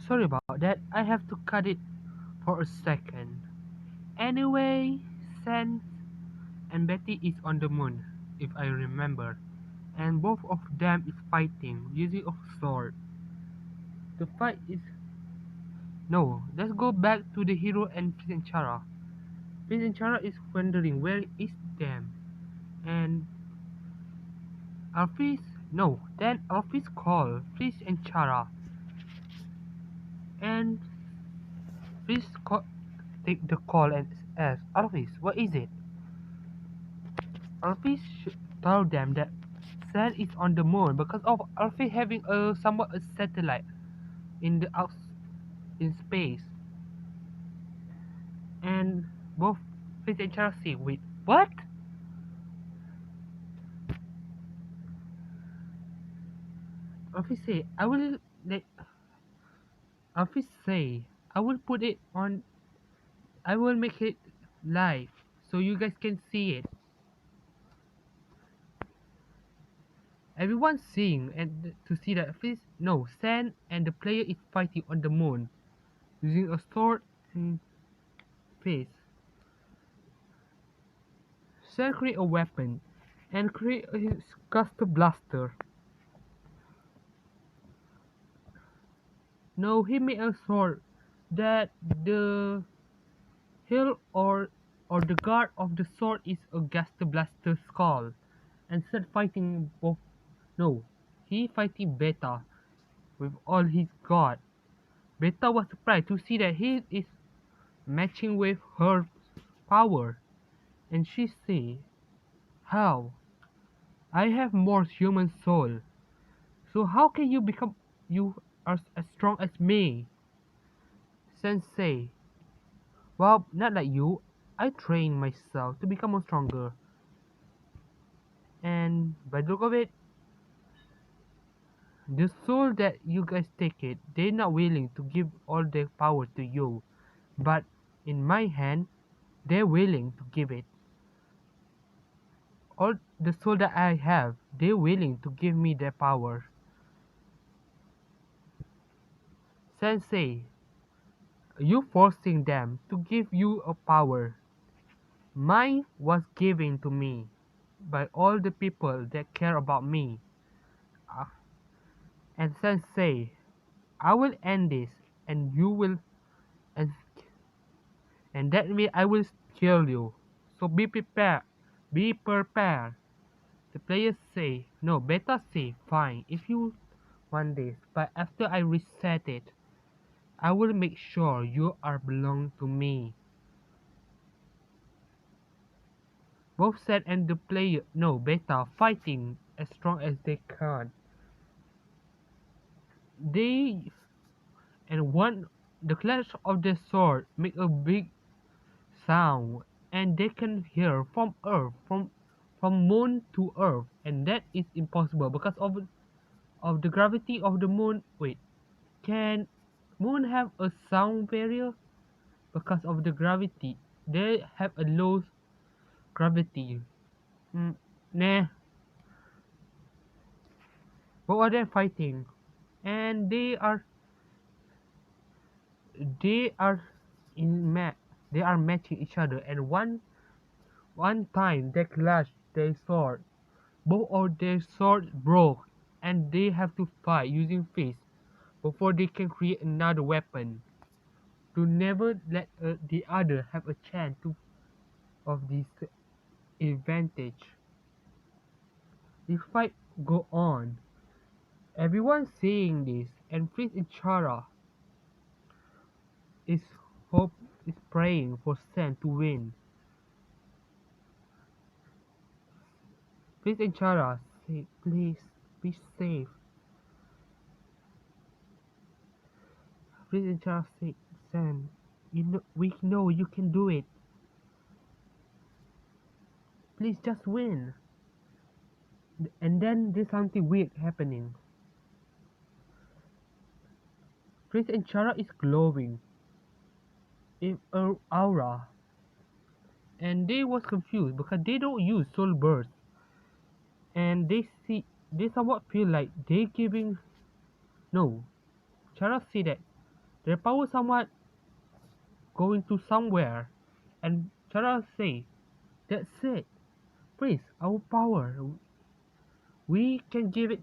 Sorry about that. I have to cut it for a second. Anyway, Sen and Betty is on the moon, if I remember, and both of them is fighting using a sword. The fight is no. Let's go back to the hero and Prince and Chara. Prince and Chara is wondering where is them, and Alphys no. Then Alphys call Prince and Chara, and Prince take the call and ask Alphys, what is it? Alphys told them that Sen is on the moon because of Alphys having a somewhat a satellite in the out in space, and both Prince and Chara say, wait, what? Alphys say, I will let Alphys say, I will put it on. I will make it live so you guys can see it. Everyone's seeing and to see that Fizz no Sen and the player is fighting on the moon using a sword and face. Sen create a weapon and create his custom blaster. No, he made a sword that the hill or the guard of the sword is a Gaster Blaster skull. And Sen fighting both no, he fighting Beta with all his god. Beta was surprised to see that he is matching with her power, and she say, how? I have more human soul, so how can you become you are as strong as me? Sensei, well, not like you. I train myself to become more stronger, and by the look of it, the soul that you guys take it, they're not willing to give all their power to you, but in my hand, they're willing to give it. All the soul that I have, they're willing to give me their power. Sensei, you forcing them to give you a power. Mine was given to me by all the people that care about me. Uh, and Sensei, I will end this, and you will, and that means I will kill you. So be prepared. Be prepared. The players say, no, Beta say, fine, if you want this, but after I reset it, I will make sure you are belong to me. Both Set and the player, no, Beta, fighting as strong as they can. They and one the clash of the sword make a big sound, and they can hear from Earth, from Moon to Earth, and that is impossible because of the gravity of the Moon. Wait, can Moon have a sound barrier? Because of the gravity, they have a low gravity. Mm, nah, what are they fighting? And they are in ma- they are matching each other, and one time they clashed their sword. Both of their swords broke, and they have to fight using fists before they can create another weapon to never let the other have a chance to of this advantage. The fight go on. Everyone seeing this, and Prince Ichara is hope is praying for Sen to win. Prince Ichara say, please be safe. Prince Ichara say, Sen, we know you can do it. Please just win. And then there's something weird happening. Prince Ichara is glowing in her aura, and they was confused because they don't use soul burst, and they somewhat feel like they giving no. Chara say that Their power somewhat going to somewhere. And Chara say, that's it. Please, our power. We can give it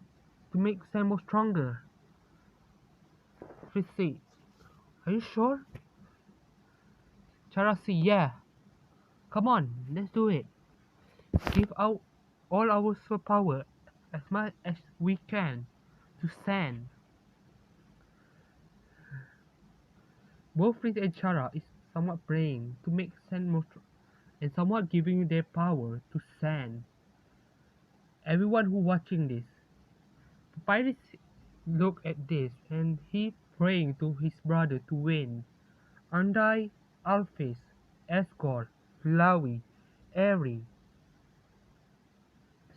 to make Sam more stronger. Please say, are you sure? Chara say, yeah. Come on, let's do it. Give out all our superpower as much as we can to Sam. Both Fritz and Chara is somewhat praying to make Sam more and somewhat giving their power to Sam. Everyone who watching this, Papyrus look at this and he praying to his brother to win. Andai, Alphys, Escort, Flowey, Airy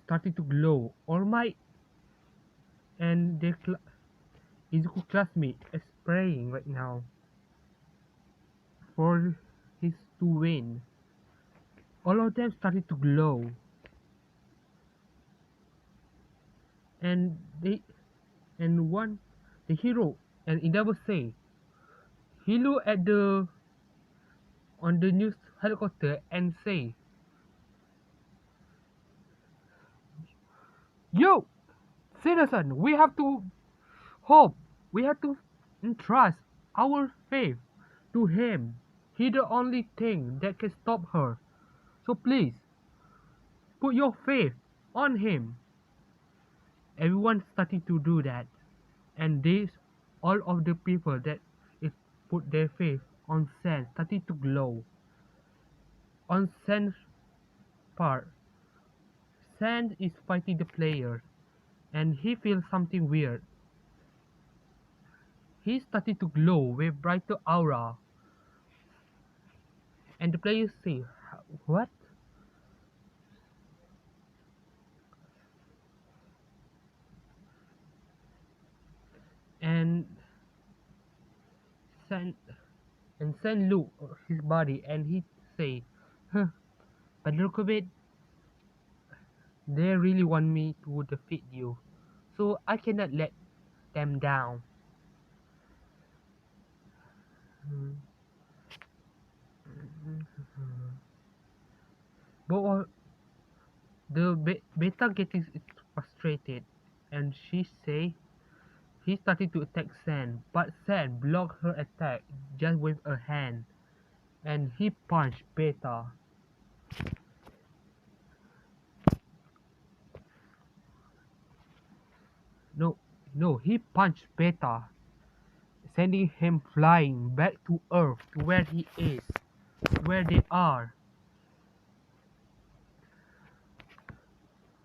started to glow. All Might and their Izuku classmate is praying right now for his to win. All of them started to glow, and they and one the hero and Endeavor say he look at the on the news helicopter and say, "Yo, citizen, we have to hope. We have to entrust our faith to him. He's the only thing that can stop her. So please, put your faith on him." Everyone started to do that, and this all of the people that is put their faith on Sen started to glow. On Sen's part, Sen is fighting the player, and he feels something weird. He started to glow with brighter aura, and the players say, "What?" And Sen Sen look his body, and he say, "Huh, but look of it, they really want me to defeat you, so I cannot let them down." Mm. But the beta getting frustrated, and she say he started to attack Sen, but Sen blocked her attack just with a hand, and he punched Beta. No, no, he punched Beta, sending him flying back to Earth, to where he is, where they are.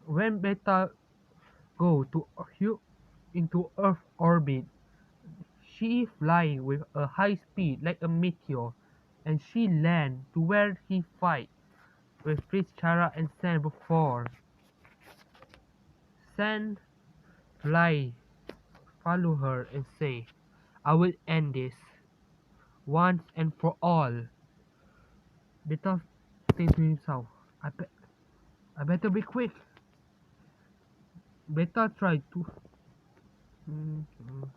When Beta go to into Earth orbit, she is flying with a high speed like a meteor, and she land to where he fight with Fritz, Chara, and Sen before. Sen fly, follow her and say, "I will end this once and for all." Beta thinks to himself, I better be quick." Beta tried to mm, mm.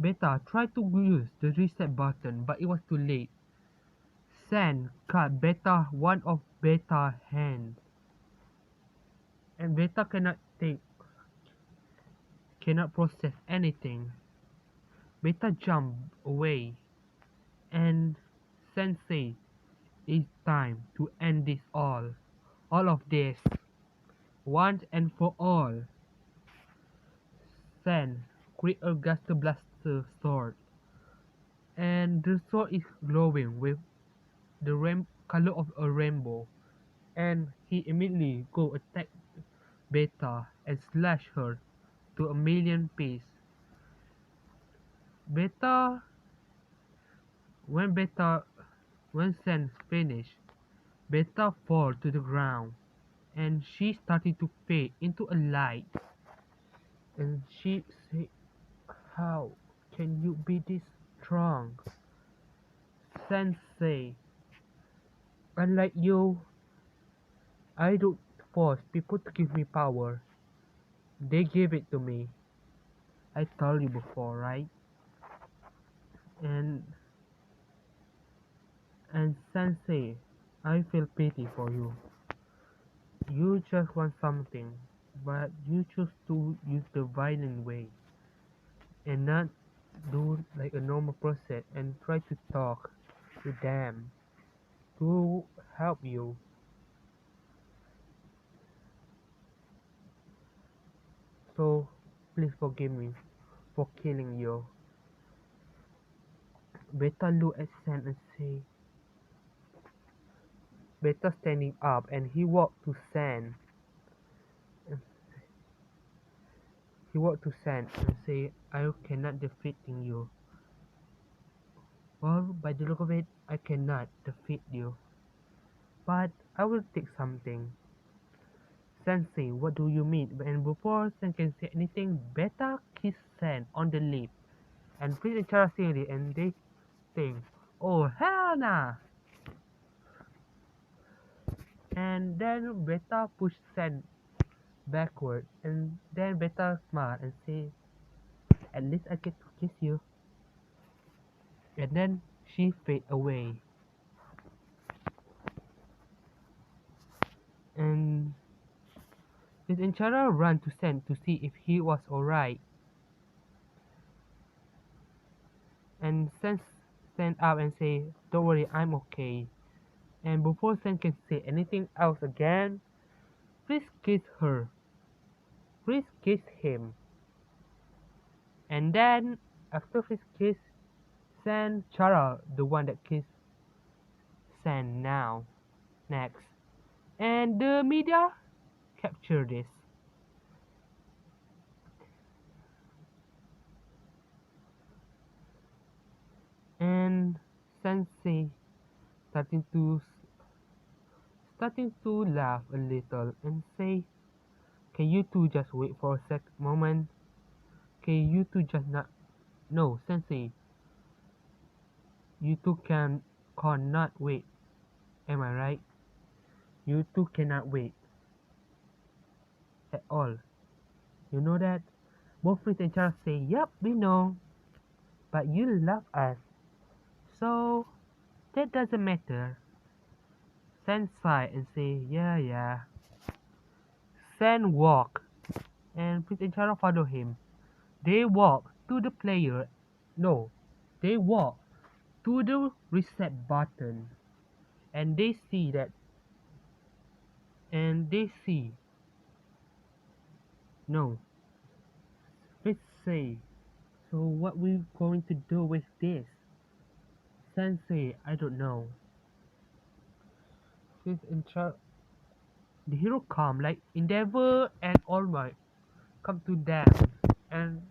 Beta tried to use the reset button, but it was too late. Sen cut Beta one of Beta's hands, and Beta cannot process anything. Beta jumped away, and Sen said, "It's time to end this all of this, once and for all." Sen created a Gaster Blaster sword, and the sword is glowing with the color of a rainbow, and he immediately go attack Beta and slash her to a million pieces. Beta when Beta when Sen finished, Beta fall to the ground, and she started to fade into a light, and she said, "How can you be this strong?" Sen say, "Unlike you, I don't force people to give me power. They give it to me. I told you before, right?" And Sensei, I feel pity for you. You just want something, but you choose to use the violent way and not do like a normal process and try to talk to them to help you. So please forgive me for killing you. Beta looked at Sen and say, Beta standing up and he walked to Sen. He walked to Sen and say, I cannot defeating you. Well, by the look of it, I cannot defeat you. But I will take something. Sensei, what do you mean? And before Sen can say anything, Beta kissed Sen on the lip. And Prince and Chara seeing it and they think, oh hell nah! And then Beta pushed Sen backward and then Beta smiled and say, at least I get to kiss you. And then she fade away. And Prince and Chara ran to Sen to see if he was alright. And Sen stand up and say, don't worry, I'm okay. And before Sen can say anything else again, Chris kissed her. Chris kissed him. And then, after Chris kissed Sen, Chara, the one that kissed Sen now, next. And the media captured this. And Sensei starting to laugh a little and say, can you two just wait for a moment? Can you two just not no, Sensei, you two cannot wait. Am I right? You two cannot wait at all. You know that? Both Fritz and Charles say, yep, we know. But you love us. So that doesn't matter. Sen sigh and say, yeah, yeah. Sen walk and Prince and Chara follow him. They walk to the player. No, they walk to the reset button and they see that and they see no. Fritz say, so what we going to do with this? Sensei, I don't know. Fritz and Chara, the hero come like Endeavor and All Might come to them and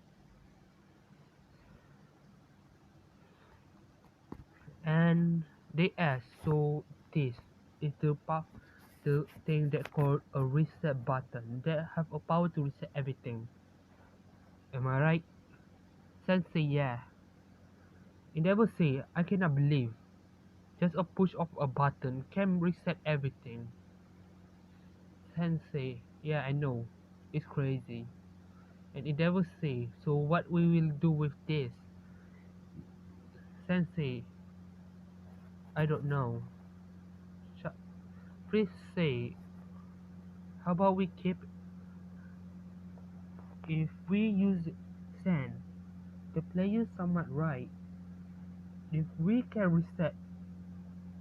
and they ask, so this is the thing that called a reset button that have a power to reset everything. Am I right? Sensei, yeah. Endeavor say, I cannot believe. Just a push of a button can reset everything. Sensei, yeah, I know. It's crazy. And Endeavor say, so what we will do with this? Sensei, I don't know. Please say, how about we keep if we use sand, the player somewhat right. If we can reset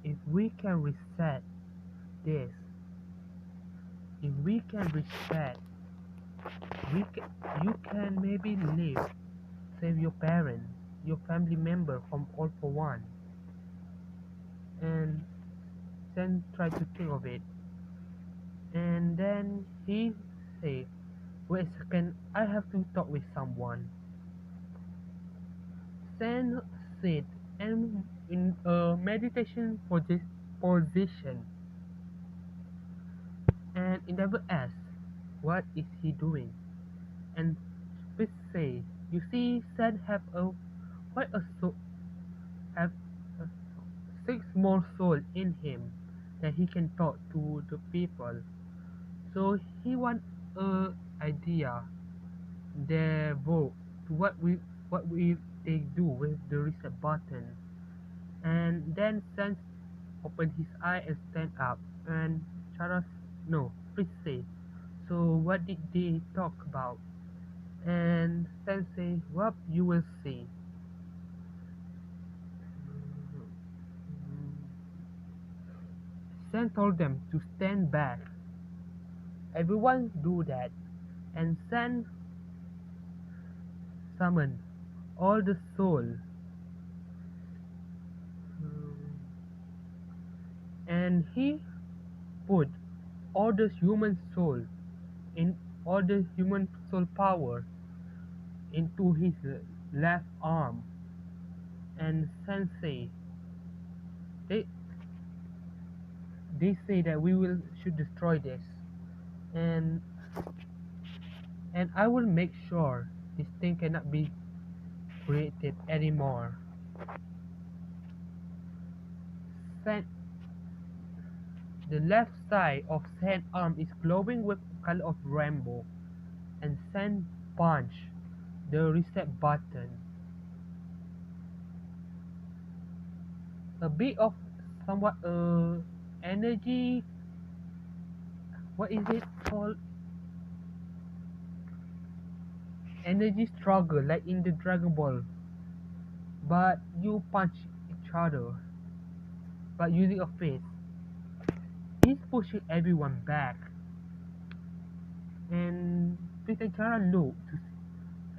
if we can reset this, if we can reset we can, you can maybe live, save your parent, your family member from all for one. And then try to think of it. And then he say, wait a second, I have to talk with someone. Then sit and in a meditation position and it never asks what is he doing. And Fitz say, you see, Sad have a quite a soul, have a six more soul in him that he can talk to the people. So he want a idea, their vote to what we they do with the reset button. And then Sans opened his eye and stand up. And Charas, no, Fritz say, so what did they talk about? And Sans say, well, you will see. Sans told them to stand back. Everyone do that. And Sans summoned all the soul. And he put all the human soul in all the human soul power into his left arm. And Sensei, they they say that we will should destroy this, and I will make sure this thing cannot be created anymore. Sen, the left side of Sen's arm is glowing with color of rainbow, and Sen punch the reset button. A bit of somewhat energy. What is it called? Energy struggle like in the Dragon Ball, but you punch each other, but using a face. He's pushing everyone back, and Peter and Chara look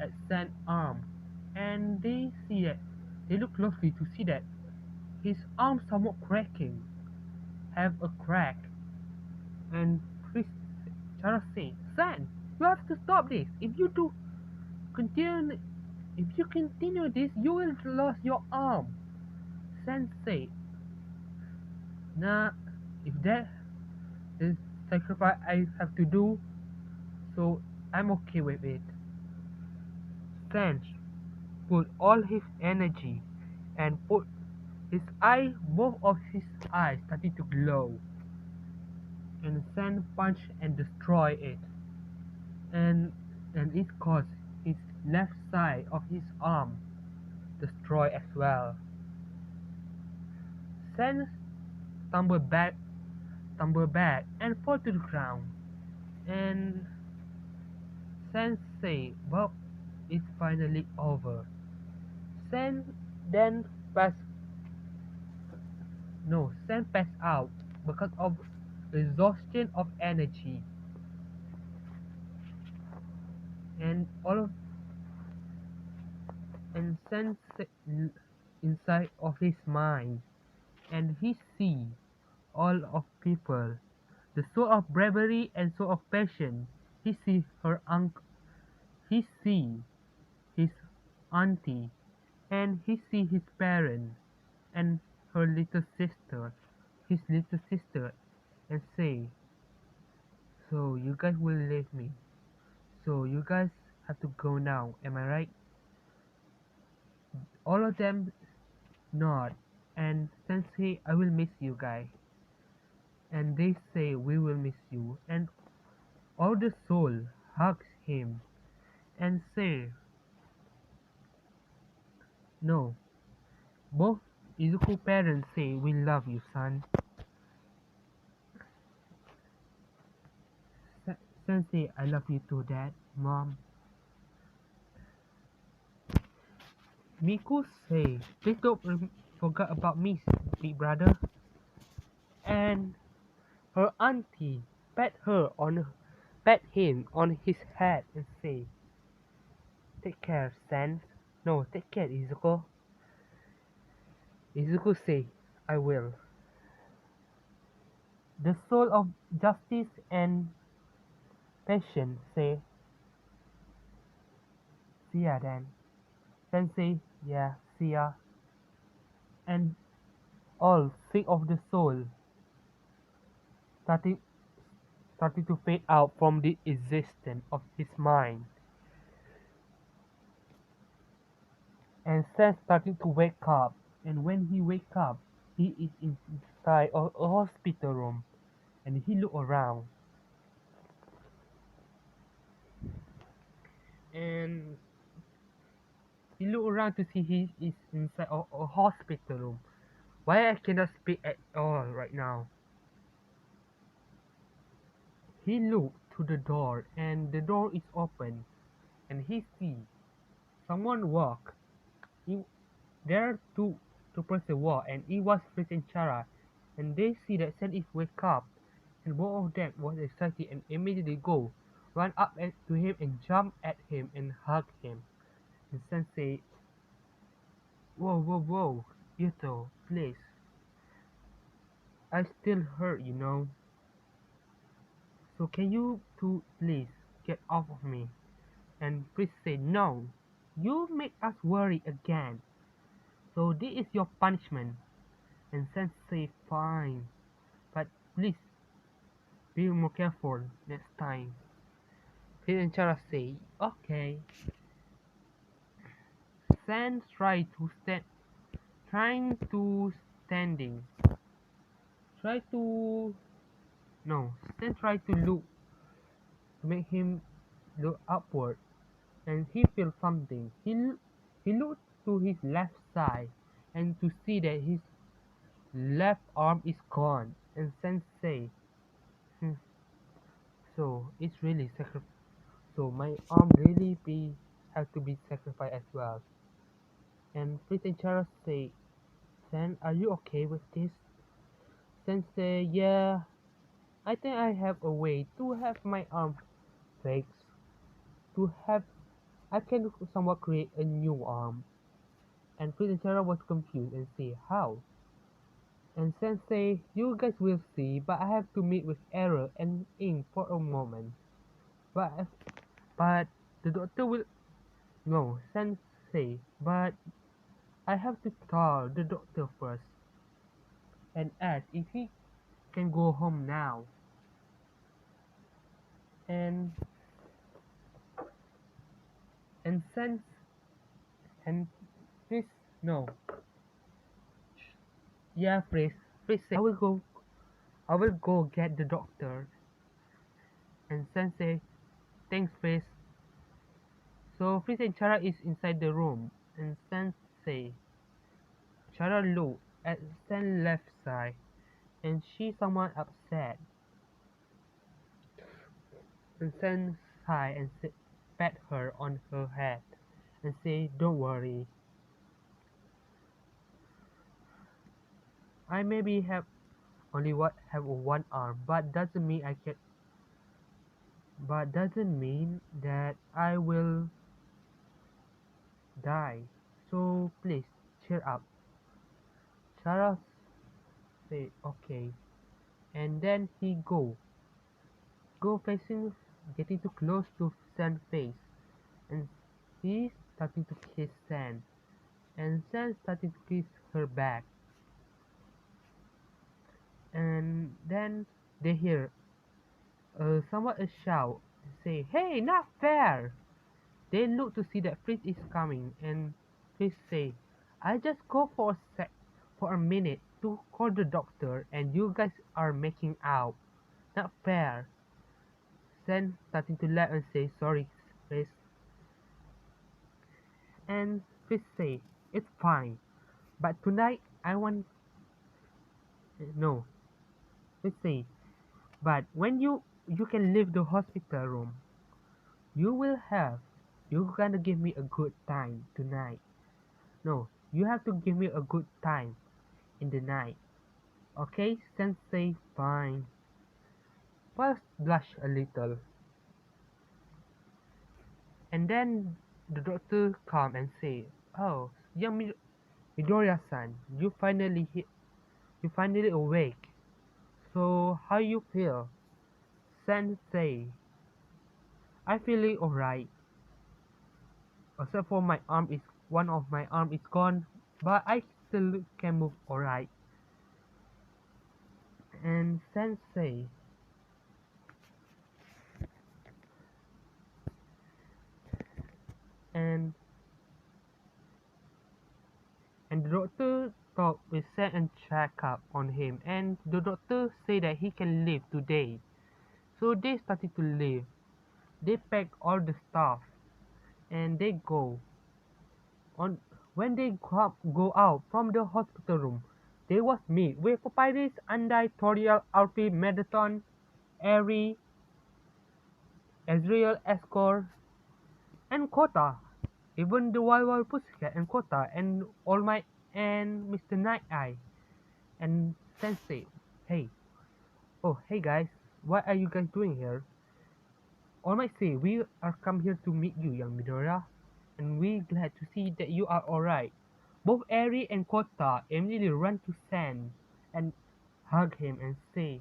at Sam's arm, and they look closely to see that his arm somewhat cracking, have a crack, and Chris Chara say, Sam, you have to stop this. Continue, if you continue this, you will lose your arm. Sam say, nah, if that is sacrifice I have to do, so I'm okay with it. Sanch put all his energy and put his both of his eyes started to glow, and San punched and destroyed it, and it caused his left side of his arm destroy as well. San tumbled back and fall to the ground, and San say, well, it's finally over. Sen then passed no, Sen passed out because of exhaustion of energy, and all of and Sen inside of his mind, and he see all of people, the soul of bravery and soul of passion. He see her uncle, he see his auntie, and he see his parent and her little sister, his little sister, and say, so you guys will leave me. So you guys have to go now, am I right? All of them nod and Sensei, I will miss you guys. And they say we will miss you, and all the soul hugs him and say, no, both Izuku parents say we love you, son. Sensei, I love you too, dad, mom. Miku say, please don't forget about me, big brother. And her auntie pat him on his head and say, take care, Sans. No, take care, Izuku. Izuku say, I will. The soul of justice and passion say, see ya then. Sans say, yeah, see ya. And all three of the soul started started to fade out from the existence of his mind. And Seth started to wake up, and when he wake up, he is inside a hospital room, and he look around, and He looked around to see he is inside a hospital room. Why I cannot speak at all right now? He looked to the door and the door is open and he see someone walk. He, there are two person walk and it was Fritz and Chara and they see that Saint wake up and both of them was excited and immediately go run up to him and jump at him and hug him. And Saint say, whoa, whoa, whoa, Yuto, please. I still hurt, you know. So can you two please get off of me? And Fritz said, no, you make us worry again. So this is your punishment. And Saint say, fine, but please be more careful next time. Fritz and Chara say, okay. Saint trying to standing, try to, no, Saint try to look, to make him look upward and he feel something. He looked to his left side and to see that his left arm is gone. And Sensei, hmm, so it's really so my arm really be have to be sacrificed as well. And Fritz and Charles say, Sen, are you okay with this? Sensei, yeah, I think I have a way to have my arm fixed. To have I can somewhat create a new arm. And Fritz and Charles was confused and say, how? And Sensei, you guys will see, but I have to meet with Error and Ink for a moment. But but the doctor will no, Sensei, but I have to call the doctor first and ask if he can go home now. And Sense and Fritz no. Yeah, Fritz say, I will go get the doctor. And Sensei, thanks Fritz. So Fritz and Chara is inside the room and Sensei Chara looked at Stan's left side, and she somewhat upset. And Stan sighed and pat her on her head and said, "Don't worry. I maybe have only have one arm, but doesn't mean I can. But doesn't mean that I will die. So please cheer up." Chara said, "Okay," and then he go facing, getting too close to Stan's face, and he starting to kiss Stan. And Sam started to kiss her back, and then they hear someone a shout, say, "Hey, not fair!" They look to see that Fritz is coming, and Fritz say, "I just go for for a minute to call the doctor, and you guys are making out. Not fair." Sam starting to laugh and say, "Sorry, Fritz," and Fritz say, "It's fine, but tonight I want no." Fritz say, "But when you can leave the hospital room, you will have you gonna give me a good time tonight. No, you have to give me a good time in the night. Okay, Sensei, fine." First blush a little, and then the doctor come and say, "Oh, young Midoriya-san, you finally awake. So how you feel?" Sensei, "I feeling alright. Except for my arm is one of my arm is gone, but I still can move alright." And Sensei and the doctor talk with Sen and check up on him, and the doctor say that he can leave today. So they started to leave. They pack all the stuff and they go. On when they go out from the hospital room, they was meet with Papyrus, Andai, Toriel, Alfie, Medaton, Eri, Ezreal, Escort, and Kota. Even the Wild Pussycat and Kota and All Might and Mr. Night Eye and Sensei. Hey, oh hey guys, what are you guys doing here? All Might say we are come here to meet you, young Midora, and we glad to see that you are alright. Both Eri and Kota immediately run to Sen and hug him and say,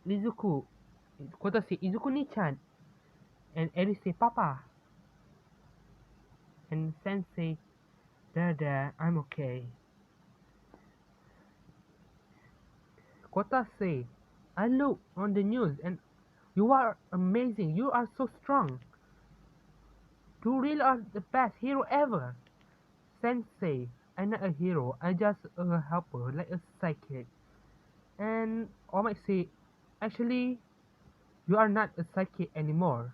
Izuku. Kota say, Izuku Nichan. And Eri say, Papa. And Sen say, There, I'm okay. Kota say, I look on the news and you are amazing. You are so strong. You really are the best hero ever. Sensei, I'm not a hero. I'm just a helper, like a psychic. And I might say, actually, you are not a psychic anymore.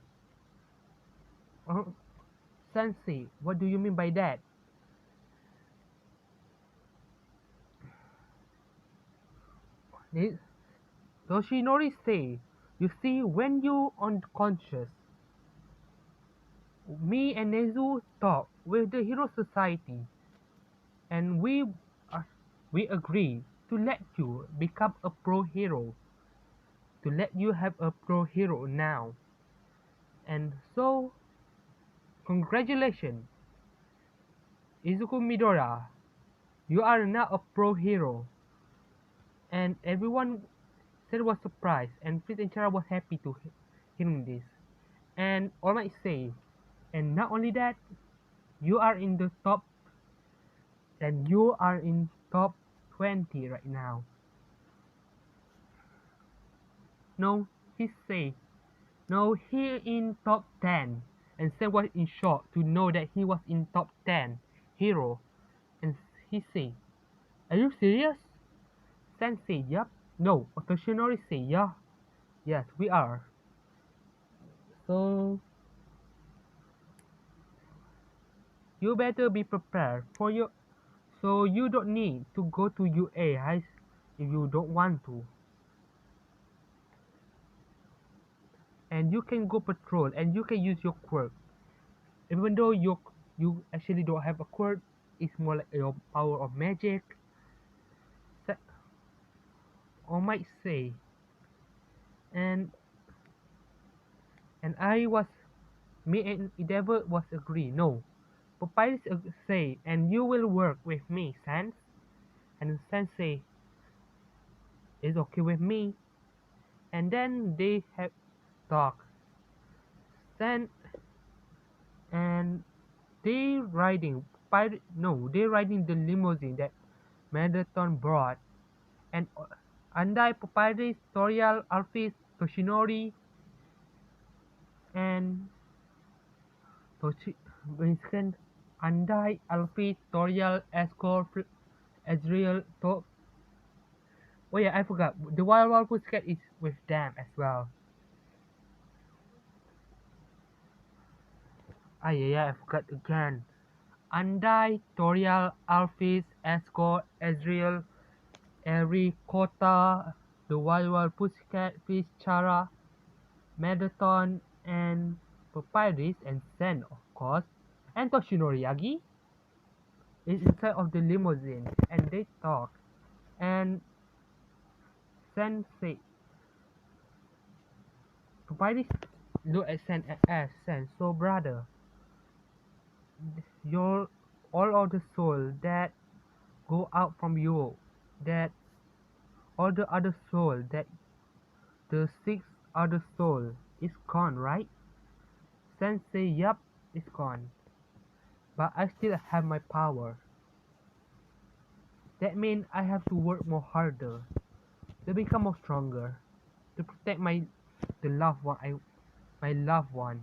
Oh, Sensei, what do you mean by that? This- Yoshinori say, you see, when you unconscious, me and Nezu talk with the Hero Society, and uh, we agree to let you become a pro hero, to let you have a pro hero now. And so, congratulations, Izuku Midora, you are now a pro hero. And everyone said was surprised, and Prince and Chara was happy to hearing this. And All Might say, and not only that, you are in the top, and you are in top 20 right now. No, he say, no, he in top 10. And Sam was in shock to know that he was in top 10 hero. And he say, are you serious? Sam say, yup. No, Otoshinori say, yeah. Yes, we are. So, you better be prepared for your. So you don't need to go to UA high if you don't want to. And you can go patrol and you can use your quirk. Even though you actually don't have a quirk, it's more like your power of magic. So, I might say, and I was me and Endeavor was agree. No, Papyrus say, and you will work with me, Sans. And Sans say, it's okay with me. And then they have talk. Sans and they riding no, they riding the limousine that Marathon brought. And Andai, Papyrus, Toriel, Alphys, Toshinori, and Toshi, basically, Andai, Alphys, Toriel, Escort, Ezreal, oh yeah, I forgot. The Wild Pussycat is with them as well. Ah yeah, I forgot again. Andai, Toriel, Alphys, Escort, Ezreal, Eri, Kota, the Wild Pussycat, Fish, Chara, Medaton, and Papyrus, and Sen, of course, and Toshinori Yagi is inside of the limousine, and they talk. And Sen say, Papyrus look at Sen and ask Sen, so brother, your all of the soul that go out from you, that all the other soul, that the six other soul is gone, right? Sen say, yup, it's gone, but I still have my power. That means I have to work more harder to become more stronger, to protect the loved one, my loved one.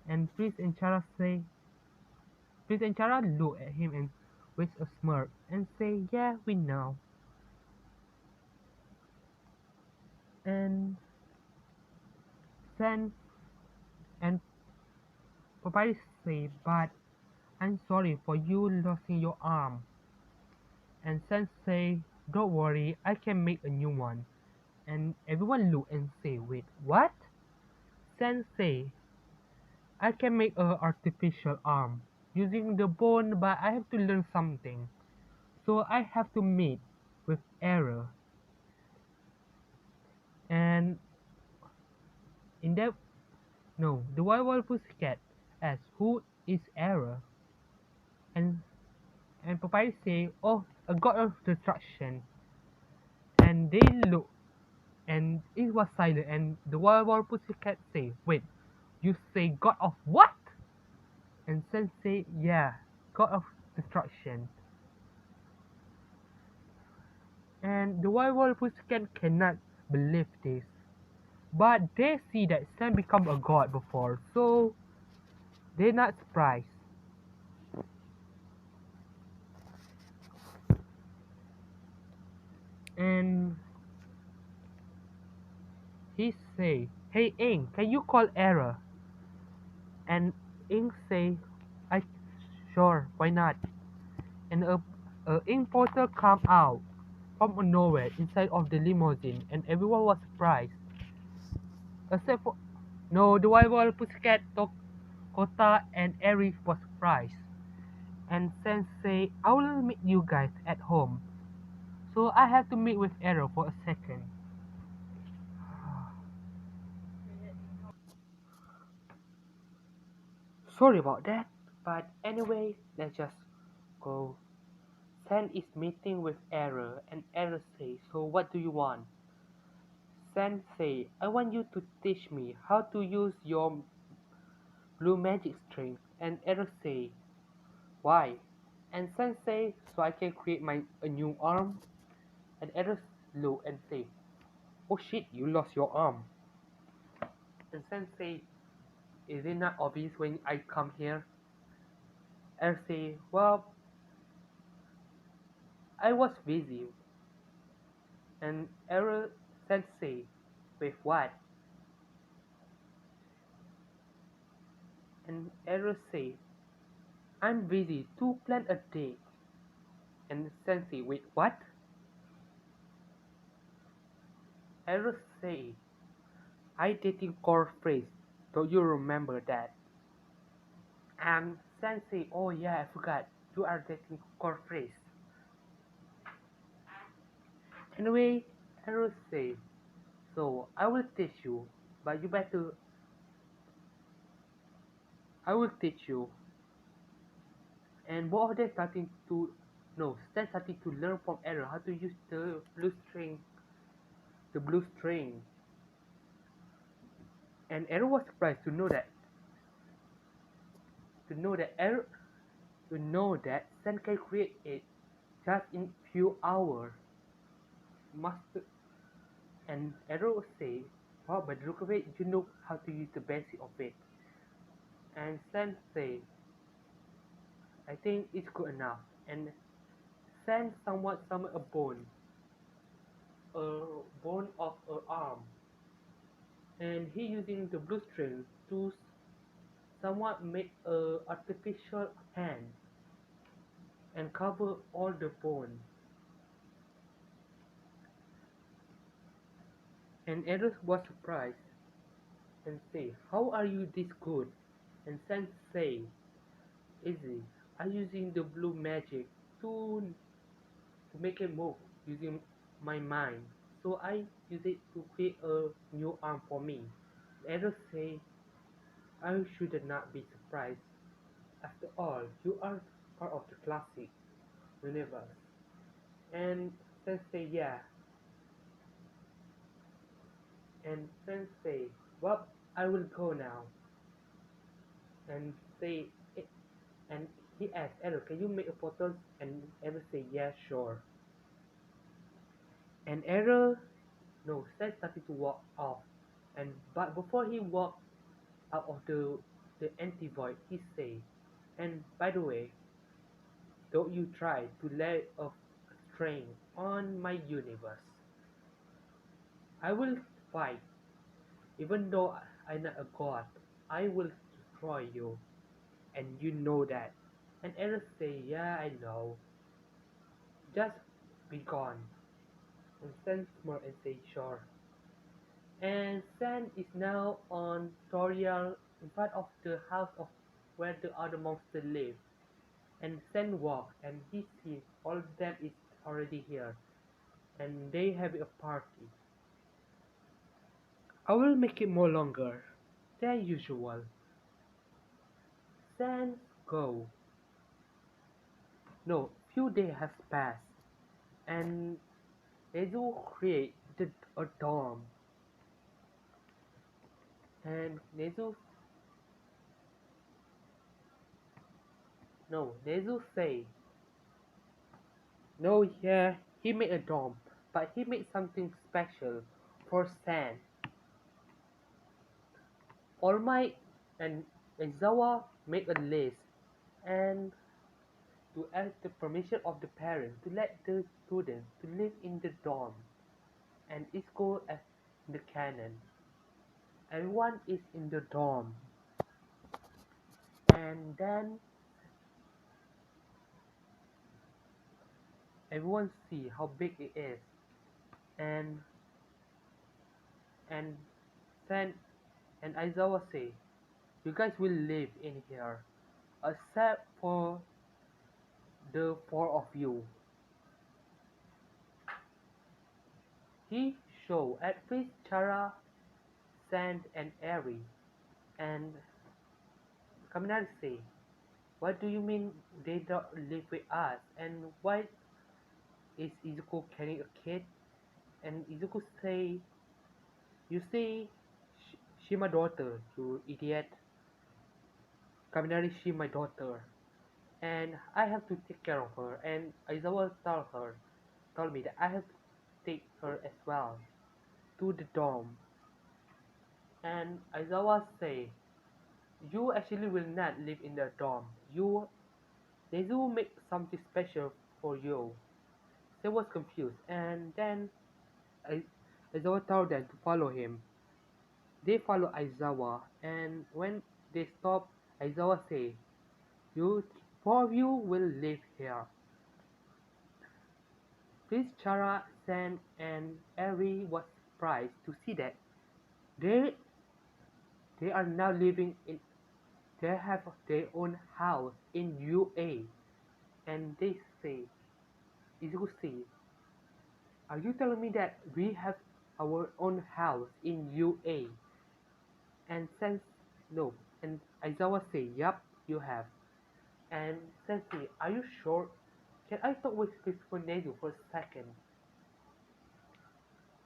And Prince and Chara look at him and with a smirk and say, yeah, we know. And Sen and Papyrus say, but I'm sorry for you losing your arm. And Sen say, don't worry, I can make a new one. And everyone look and say, wait, what? Sen say, I can make a artificial arm using the bone, but I have to learn something. So I have to meet with Error. And in that, no, the Wild Pussycat asks, who is Error? And and Papyrus say, oh, a god of destruction. And they look, and it was silent. And the Wild Pussycat say, wait, you say god of what? And Sen say, yeah, god of destruction. And the Wild Pussycat cannot believe this. But they see that Sen become a god before, so they're not surprised. And he say, hey Ing, can you call Error? And Ing say, I sure, why not? And a ink portal come out from nowhere inside of the limousine, and everyone was surprised. Except for no, the rival Pussycat, Kota, and Eri was surprised. And Sensei, I will meet you guys at home. So I have to meet with Ero for a second. Sorry about that, but anyway, let's just go. Sen is meeting with Error, and Error says, so what do you want? Sensei, I want you to teach me how to use your blue magic string. And Error say, why? And Sensei, so I can create my a new arm. And Error look and say, oh shit, you lost your arm. And Sensei, is it not obvious when I come here? Error say, well, I was busy. And Error Sensei, with what? And Error say, I'm busy to plan a date. And Sensei, wait, what? Error say, I dating core phrase. Don't you remember that? And Sensei, oh yeah, I forgot. You are dating core phrase. Anyway, Error say, so I will teach you, but you better, I will teach you. And both of them starting to, no, Stan starting to learn from Error how to use the blue string. And Error was surprised Error, to know that Stan can create it just in few hours. Master and Error say, wow, but look at it, you know how to use the basic of it. And Stan say, I think it's good enough. And Stan somewhat summoned a bone of a arm, and he using the blue string to somewhat make a artificial hand and cover all the bone. And Eros was surprised and say, how are you this good? And Sen say, easy, I'm using the blue magic to make it move using my mind. So I use it to create a new arm for me. Eros say, I should not be surprised. After all, you are part of the classic universe. And Sensei, yeah. And Sensei, well, I will go now. And say, and he asked Ero, can you make a photo? And Ero say, yeah, sure. And Ero, no, Sen started to walk off. And but before he walked out of the empty void, he say, and by the way, don't you try to lay a strain on my universe. I will fight. Even though I'm not a god, I will destroy you, and you know that. And Eros say, yeah, I know. Just be gone. And Sen smirk and say, sure. And Sen is now on Toriel in front of the house of where the other monster live. And Sen walk and he sees all of them is already here. And they have a party. I will make it more longer than usual. Sans go. No, few days have passed, and Nezu created a dorm, and Nezu say, no, yeah, he made a dorm, but he made something special for San. All Might and Izawa made a list, and to ask the permission of the parents to let the students to live in the dorm, and Isco as the canon. Everyone is in the dorm, and then everyone see how big it is, and and San and Aizawa say, "You guys will live in here, except for the four of you." He show at first Chara, Sand, and Eri, and Kaminari say, "What do you mean they don't live with us? And why is Izuku carrying a kid?" And Izuku say, "You say she my daughter, you idiot. Kaminari, she my daughter, and I have to take care of her." And Aizawa told me that I have to take her as well to the dorm. And Aizawa say, "You actually will not live in the dorm. Nezu make something special for you." They was confused, and then Aizawa told them to follow him. They follow Aizawa, and when they stop, Aizawa say, "You four of you will live here." Prince Chara, San, and Eri was surprised to see that they they are now living in they have their own house in UA, and they say, Izuku say, "Are you telling me that we have our own house in UA?" And Sen no, and Aizawa say, "Yup, you have." And Sen say, "Are you sure? Can I talk with Christopher Nezu for a second?"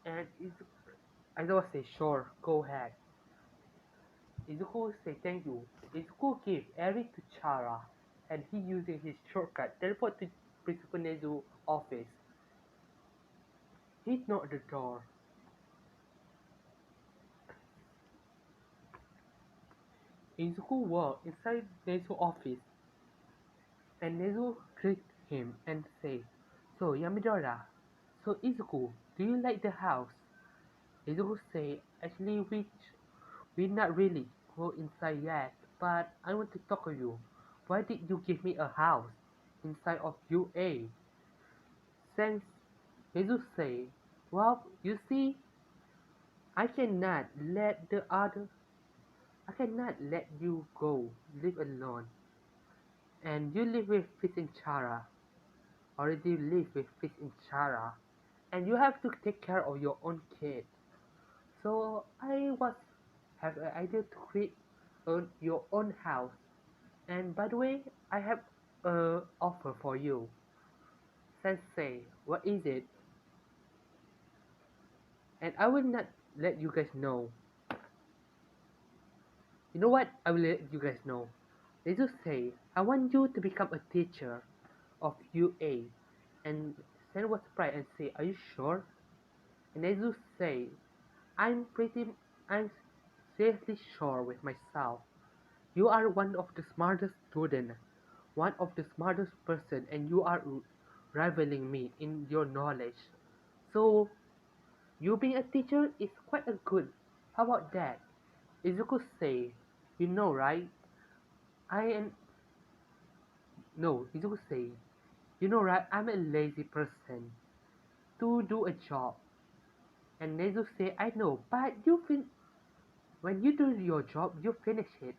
And Aizawa say, "Sure, go ahead." Izuku say thank you. Izuku give Eri to Chara, and he using his shortcut teleport to Principal Nezu's office. He knocked the door. Izuku walked inside Nezu's office, and Nezu greeted him and say, "So Yamidora, so Izuku, do you like the house?" Izuku say, "Actually, we not really go inside yet, but I want to talk to you. Why did you give me a house inside of UA?" Since Jesus say, "Well, you see, I cannot let the other, I cannot let you go live alone, and you live with Fish and Chara, already live with Fish and Chara, and you have to take care of your own kid. So I was have an idea to create your own house. And by the way, I have a offer for you." Sensei, what is it? And I will not let you guys know. You know what? I will let you guys know. They just say, "I want you to become a teacher of UA." And Sen was surprised and say, "Are you sure?" And they just say, I'm seriously sure with myself. You are one of the smartest student, one of the smartest person, and you are rivaling me in your knowledge. So, you being a teacher is quite a good. How about that?" Izuku say, "You know, right? I am No, Izuku say, you know right, I'm a lazy person to do a job. And Nezu say, I know, but when you do your job, you finish it.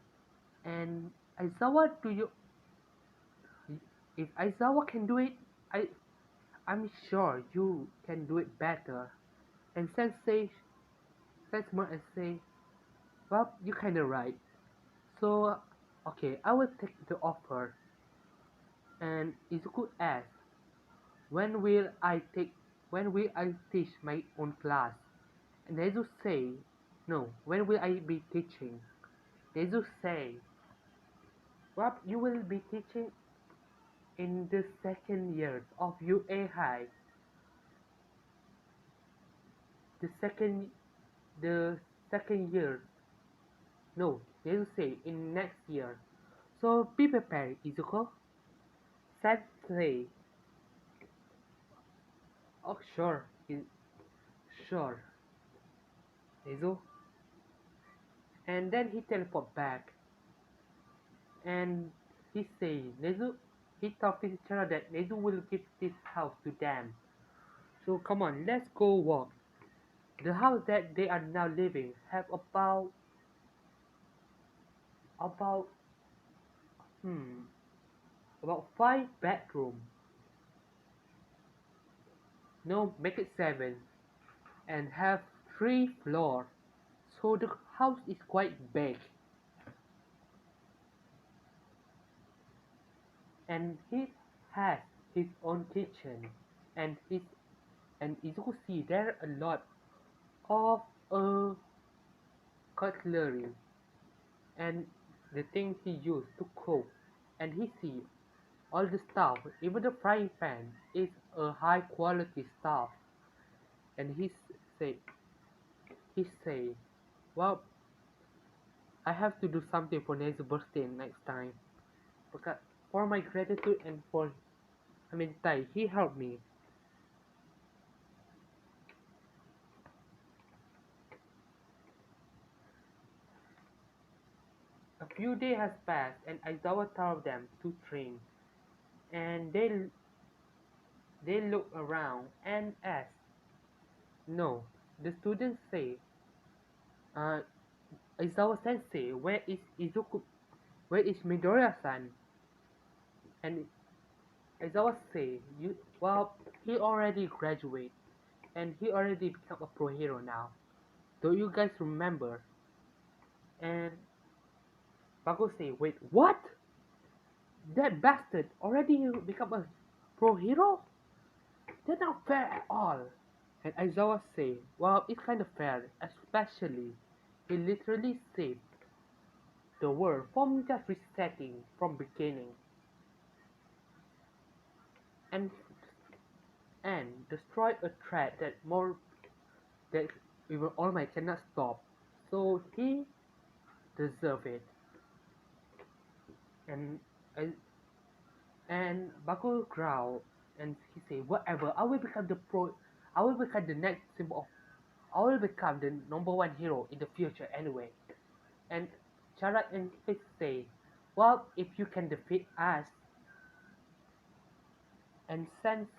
And Aizawa, if Aizawa can do it, I, I'm sure you can do it better. And Sensei and say, well, you kinda right. So, okay, I will take the offer. And Izuku asks, when will I take, when will I teach my own class? And Nezu say, no, when will I be teaching? Nezu say, well, you will be teaching in the second years of UA High. The second, the second year. No, Nezu say in next year. So be prepared, Izuku. Sensei. Oh, sure, sure, Nezu. And then he teleport back, and he say Nezu. He told his teacher that Nezu will give this house to them. So come on, let's go walk. The house that they are now living have about hmm about 5 bedrooms. No, make it 7, and have 3 floors. So the house is quite big, and he has his own kitchen, and his and Izuku see there are a lot of cutlery and the things he used to cook, and he see all the stuff, even the frying pan is a high quality stuff, and say say, well, I have to do something for Nezu's birthday next time because for my gratitude and for Tai, he helped me. A few days has passed, and Aizawa told them to train, and they look around and ask, no, the students say, uh, Aizawa Sensei, where is Izuku? Where is Midoriya-san? And Aizawa say, well, he already graduated, and he already become a pro hero now. Do you guys remember? And Bago say, wait, what? That bastard already become a pro hero? That's not fair at all. And Aizawa say, well, it's kind of fair, especially he literally saved the world from just resetting from beginning and destroy a threat that even All Might cannot stop. So he deserve it. And I- and Baku growl and he say, whatever, I will become the next symbol of, I will become the #1 hero in the future anyway. And Charat and Fitz say, well, if you can defeat us, and Sense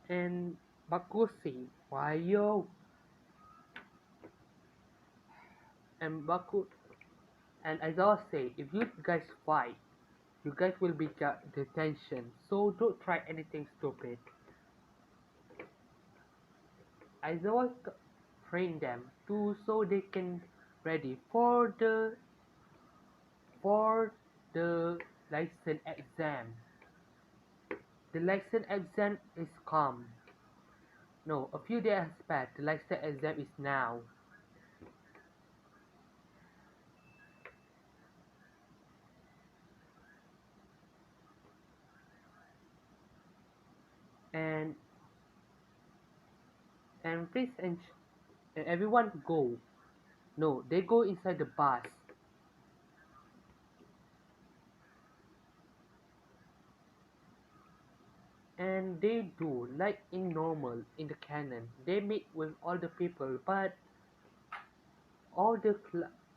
and Baku say, why yo? And Baku and Aizawa say, if you guys fight, you guys will be detention, so don't try anything stupid. Aizawa train them too so they can ready for the license exam. The license exam is come. No, a few days has passed. The license exam is now. And Fritz and everyone go. No, they go inside the bus. And they do like in normal in the canon. They meet with all the people, but all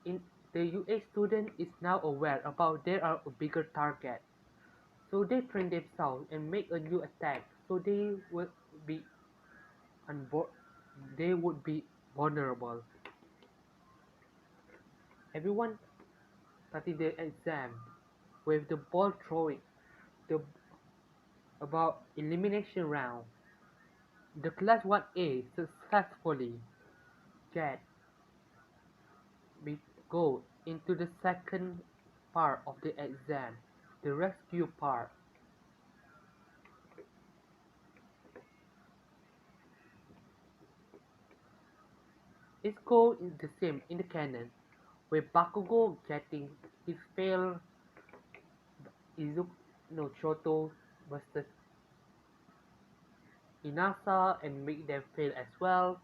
in the UA student is now aware about there are a bigger target. So they train themselves and make a new attack. So be unvo- they would be vulnerable. Everyone started their exam with the ball throwing the about elimination round. The class 1A successfully get be go into the second part of the exam, the rescue part. Its goal is the same in the canon, with Bakugo getting his failed Izuku no Shoto versus Inasa and make them fail as well.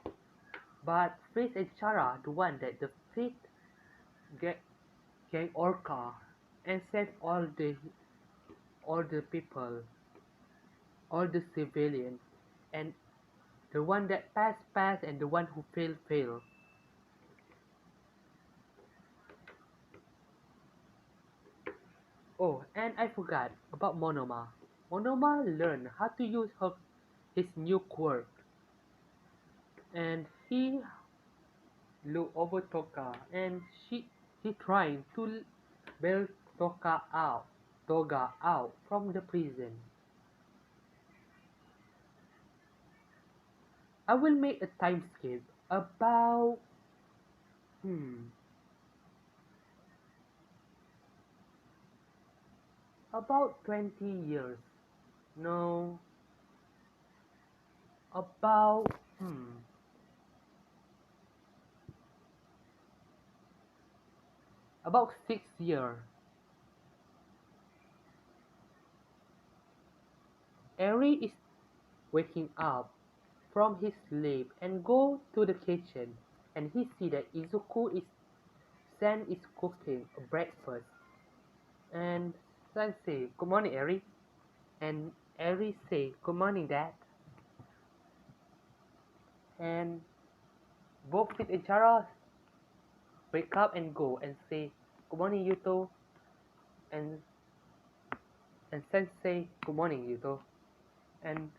But Face and Chara, the one that defeat get Gang Orca and save all the people, all the civilians, and the one that pass and the one who fail. Oh, and I forgot about Monoma. Monoma learned how to use his new quirk, and he looked over Toka, and he trying to bail Toga out from the prison. I will make a time skip hmm about 20 years. No, about about 6 years. Eri is waking up from his sleep and go to the kitchen, and he see that Izuku is Sen is cooking a breakfast, and Sen say, "Good morning, Eri," and Eri say, "Good morning, Dad," and both Fit and Chara wake up and go and say, "Good morning, Yuto," and Sen say, "Good morning, Yuto," and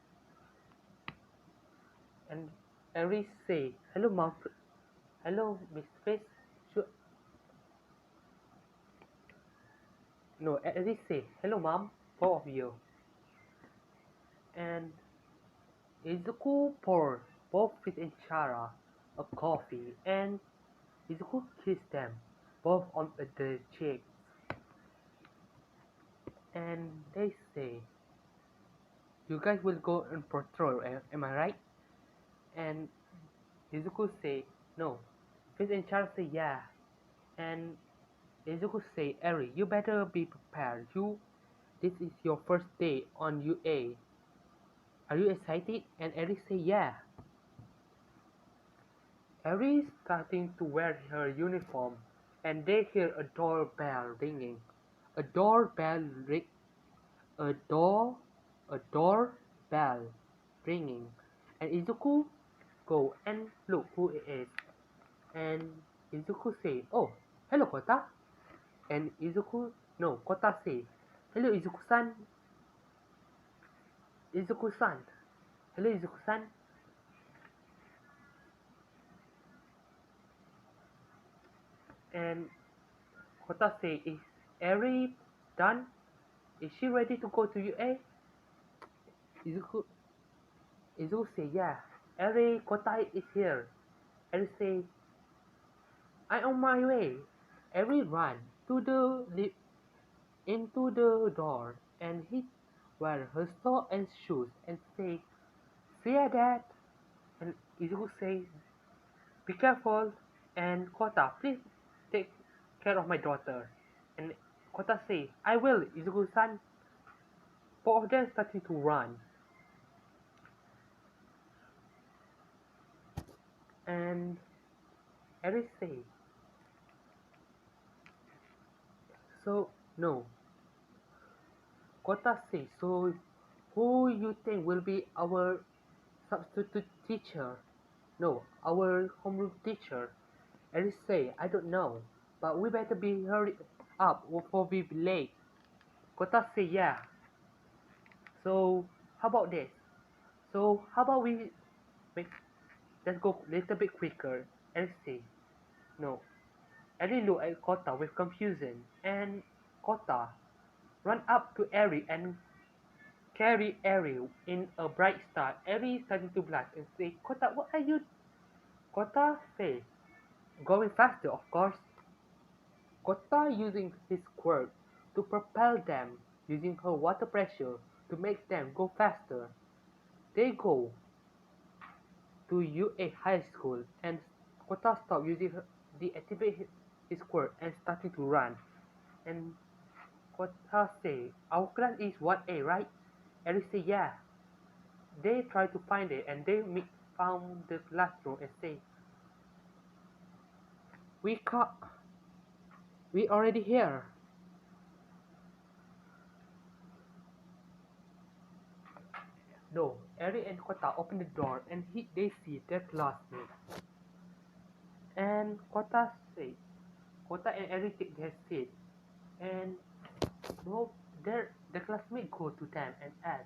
and Eri say, "Hello, Mom. Hello, Miss Face." Should no, Eri say, "Hello, Mom." Both of you, and Izuku pour both Fit and Chara a coffee, and Izuku kissed them both on the cheek, and they say, "You guys will go on patrol, am I right?" And Izuku say, "No." Fit and Chara say, "Yeah." And Izuku say, "Eri, you better be prepared. This is your first day on UA. Are you excited?" And Eri say, "Yeah." Eri is starting to wear her uniform, and they hear a doorbell ringing. A doorbell ring, a door, a doorbell ringing, and Izuku go and look who it is. And Izuku say, "Oh, hello, Kota." And no, Kota say, "Hello, Izuku-san." Izuku-san. Hello, Izuku-san. And Kota say, "Is Eri done? Is she ready to go to UA?" Izuku, Izuku say, "Yeah." Eri, Kota is here. Eri say, "I'm on my way." Eri run to into the door and he wear her sock and shoes and say, "See ya, Dad." And Izuku say, "Be careful." And Kota, "Please take care of my daughter." And Kota say, "I will, Izuku-san." Both of them started to run. And Eri say, "So, no." Kota say, "So, who you think will be our substitute teacher?" "No, our homeroom teacher." Eri say, "I don't know, but we better be hurry up before we be late." Kota say, "Yeah." So how about this? So how about we make let's go a little bit quicker and see. No. Ellie looked at Kota with confusion, and Kota ran up to Eri and carried Eri in a bright star. Eri started to blush and say, Kota, what are you? Kota said, going faster, of course. Kota using his quirk to propel them, using her water pressure to make them go faster. They go to UA High School, and Kota stopped using the activate his quirk and started to run. And Kota say, our class is 1A, right? Eric say, yeah. They try to find it and they found the classroom and say, we caught, we already here. No, Eric and Kota open the door and they see their classmate. And Kota and Eric take their seat. And no, the classmate go to them and ask,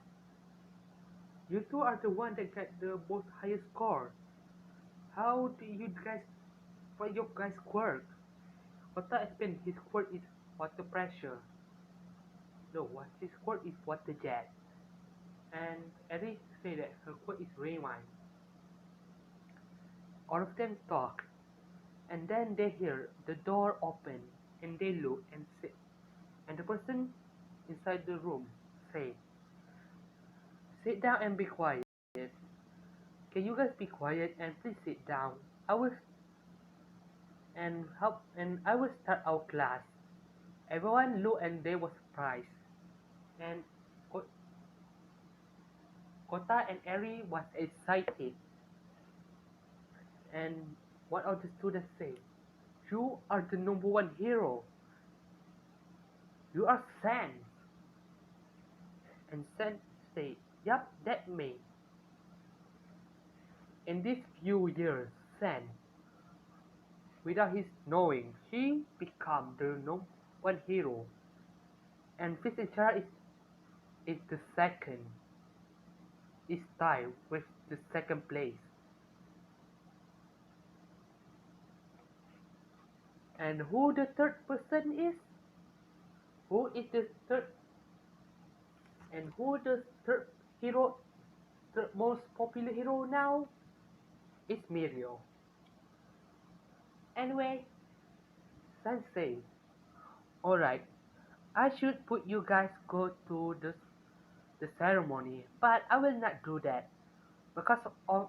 you two are the one that get the most highest score. How do you guys, what your guys quirk? Kota explained his quirk is water pressure. No, what his quirk is water jet. And Eric said that her quirk is rewind. All of them talk, and then they hear the door open, and they look and sit. And the person inside the room say, sit down and be quiet. Can you guys be quiet and please sit down? I will I will start our class. Everyone looked and they were surprised. And Kota and Eri was excited. And one of the students said, you are the number one hero. You are San. And San said, yup, that me. In these few years, San, without his knowing, he became the number one hero. And Fitzgerald is the second. Is tied with the second place. And who the third person is? Who is the third? And who the third hero? The most popular hero now is Mirio. Anyway, Sensei, alright, I should put you guys go to the ceremony, but I will not do that because of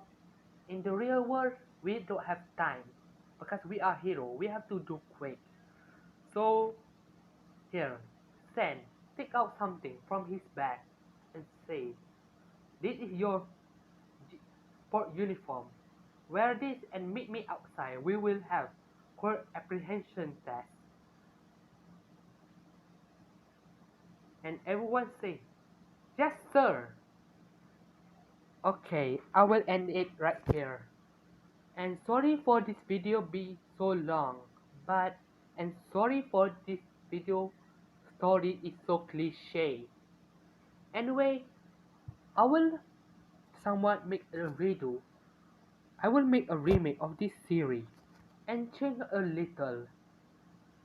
in the real world we don't have time because we are hero. We have to do quick. So here, Sen, take out something from his bag and say, "This is your sport uniform. Wear this and meet me outside. We will have court apprehension test." And everyone say, "Yes, sir." Okay, I will end it right here. And sorry for this video be so long, but and sorry for this video story is so cliche. Anyway, I will somewhat make a redo. I will make a remake of this series and change a little,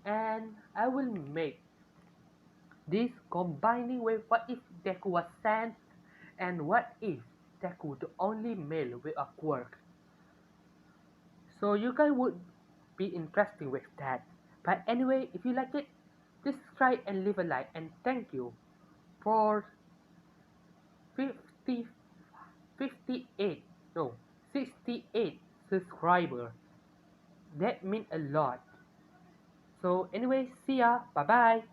and I will make this combining with what if Deku was sent and what if Deku the only male with a quirk. So you guys would be interested with that. But anyway, if you like it, please subscribe and leave a like, and thank you for 50, 58, no, 68 subscribers. That means a lot. So anyway, see ya, bye bye.